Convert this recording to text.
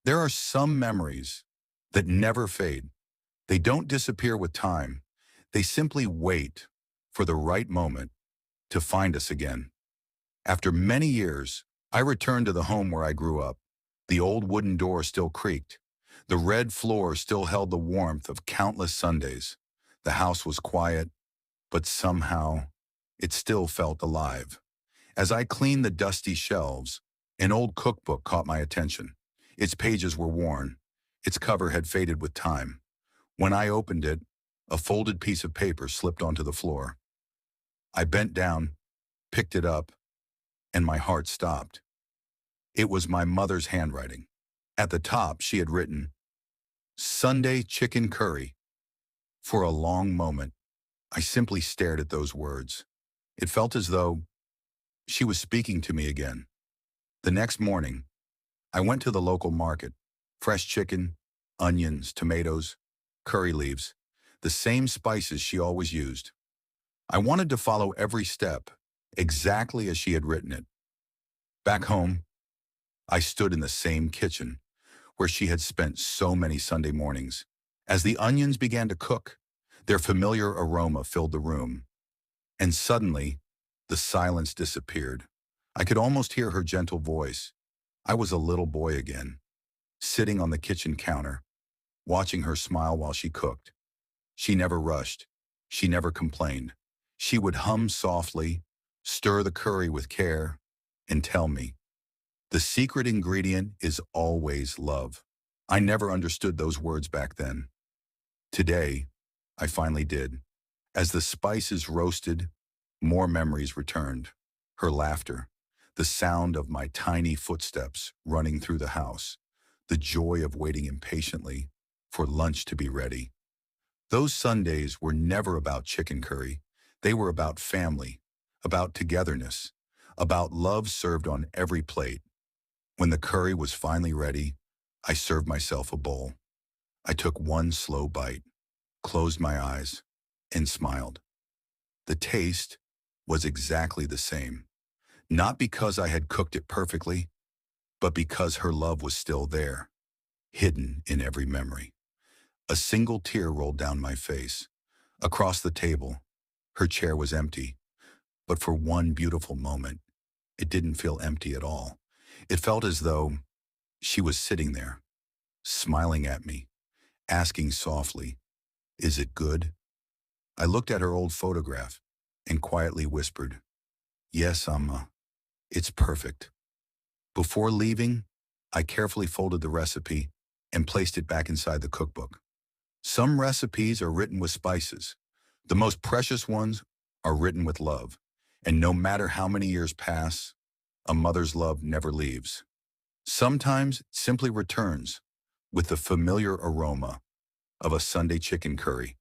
There are some memories that never fade. They don't disappear with time. They simply wait for the right moment to find us again. After many years, I returned to the home where I grew up. The old wooden door still creaked. The red floor still held the warmth of countless Sundays. The house was quiet, but somehow it still felt alive. As I cleaned the dusty shelves, an old cookbook caught my attention. Its pages were worn. Its cover had faded with time. When I opened it, a folded piece of paper slipped onto the floor. I bent down, picked it up, and my heart stopped. It was my mother's handwriting. At the top, she had written, Sunday chicken curry. For a long moment, I simply stared at those words. It felt as though she was speaking to me again. The next morning, I went to the local market. Fresh chicken, onions, tomatoes, curry leaves, the same spices she always used. I wanted to follow every step, exactly as she had written it. Back home, I stood in the same kitchen where she had spent so many Sunday mornings. As the onions began to cook, their familiar aroma filled the room, and suddenly, the silence disappeared. I could almost hear her gentle voice. I was a little boy again, sitting on the kitchen counter, watching her smile while she cooked. She never rushed. She never complained. She would hum softly, stir the curry with care, and tell me, the secret ingredient is always love. I never understood those words back then. Today, I finally did. As the spices roasted, more memories returned. Her laughter, the sound of my tiny footsteps running through the house, the joy of waiting impatiently for lunch to be ready. Those Sundays were never about chicken curry. They were about family, about togetherness, about love served on every plate. When the curry was finally ready, I served myself a bowl. I took one slow bite, closed my eyes, and smiled. The taste was exactly the same, not because I had cooked it perfectly, but because her love was still there, hidden in every memory. A single tear rolled down my face. Across the table, her chair was empty, but for one beautiful moment, it didn't feel empty at all. It felt as though she was sitting there, smiling at me, asking softly, "Is it good?" I looked at her old photograph and quietly whispered, "Yes, Amma, it's perfect." Before leaving, I carefully folded the recipe and placed it back inside the cookbook. Some recipes are written with spices. The most precious ones are written with love. And no matter how many years pass, a mother's love never leaves. Sometimes it simply returns with the familiar aroma of a Sunday chicken curry.